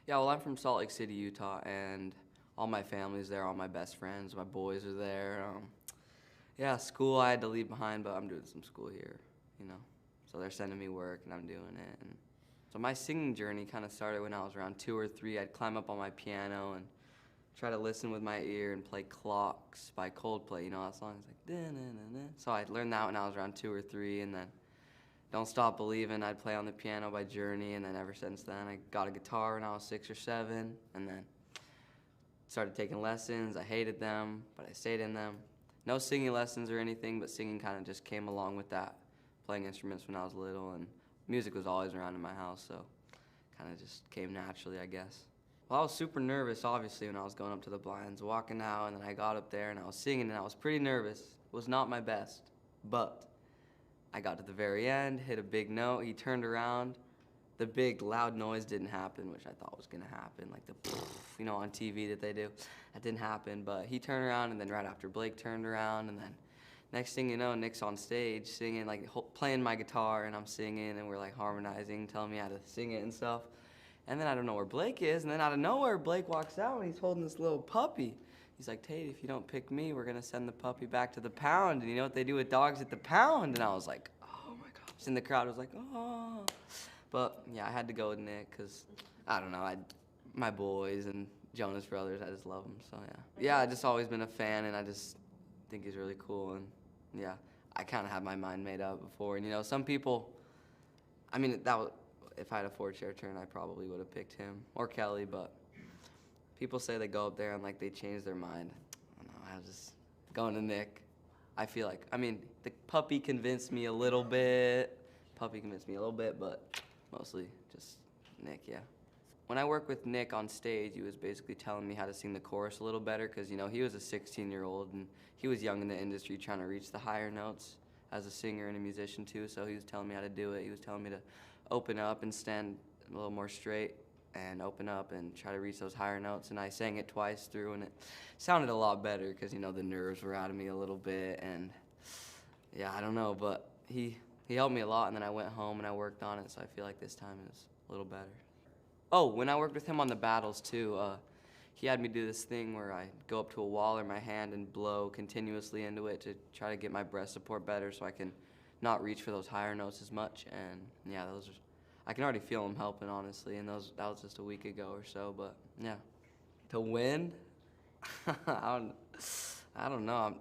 Yeah, well, I'm from Salt Lake City, Utah, and all my family's there, all my best friends, my boys are there. Yeah, school I had to leave behind, but I'm doing some school here, you know. So they're sending me work, and I'm doing it. And so my singing journey kind of started when I was around 2 or 3. I'd climb up on my piano and try to listen with my ear and play Clocks by Coldplay. You know that song? It's like, da-na-na-na. So I learned that when I was around 2 or 3, and then Don't Stop Believin', I'd play on the piano by Journey, and then ever since then I got a guitar when I was 6 or 7, and then started taking lessons. I hated them, but I stayed in them. No singing lessons or anything, but singing kind of just came along with that. Playing instruments when I was little, and music was always around in my house, so kind of just came naturally, I guess. Well, I was super nervous, obviously, when I was going up to the blinds, walking out, and then I got up there and I was singing, and I was pretty nervous. It was not my best, but I got to the very end, hit a big note, he turned around. The big loud noise didn't happen, which I thought was gonna happen, like the you know, on TV that they do. That didn't happen, but he turned around, and then right after Blake turned around, and then next thing you know, Nick's on stage singing, like playing my guitar, and I'm singing, and we're like harmonizing, telling me how to sing it and stuff. And then I don't know where Blake is, and then out of nowhere, Blake walks out, and he's holding this little puppy. He's like, Tate, if you don't pick me, we're gonna send the puppy back to the pound, and you know what they do with dogs at the pound? And I was like, oh my gosh. And the crowd was like, oh. But yeah, I had to go with Nick, because, I don't know, my boys and Jonas Brothers, I just love them, so yeah. Yeah, I've just always been a fan, and I just think he's really cool, and yeah, I kind of had my mind made up before, and you know, some people, I mean, if I had a 4-chair turn, I probably would have picked him, or Kelly, but people say they go up there and like they change their mind. I don't know, I was just going to Nick. I feel like, I mean, the puppy convinced me a little bit, but mostly just Nick, yeah. When I worked with Nick on stage, he was basically telling me how to sing the chorus a little better, because, you know, he was a 16-year-old, and he was young in the industry trying to reach the higher notes as a singer and a musician, too, so he was telling me how to do it. He was telling me to open up and stand a little more straight and open up and try to reach those higher notes, and I sang it twice through, and it sounded a lot better because, you know, the nerves were out of me a little bit, and, yeah, I don't know, but he helped me a lot, and then I went home and I worked on it, so I feel like this time is a little better. Oh, when I worked with him on the battles, too, he had me do this thing where I go up to a wall or my hand and blow continuously into it to try to get my breath support better so I can not reach for those higher notes as much. And yeah, I can already feel them helping, honestly, and that was just a week ago or so, but yeah. To win? I don't know.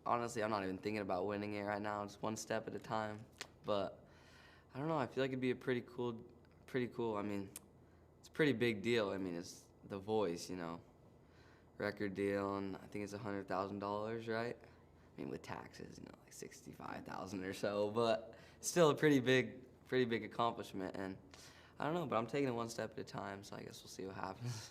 Honestly, I'm not even thinking about winning it right now. It's one step at a time. But I don't know, I feel like it'd be a pretty cool, I mean, it's a pretty big deal. I mean, it's The Voice, you know, record deal, and I think it's $100,000, right? I mean, with taxes, you know, like 65,000 or so, but still a pretty big accomplishment, and I don't know, but I'm taking it one step at a time, so I guess we'll see what happens.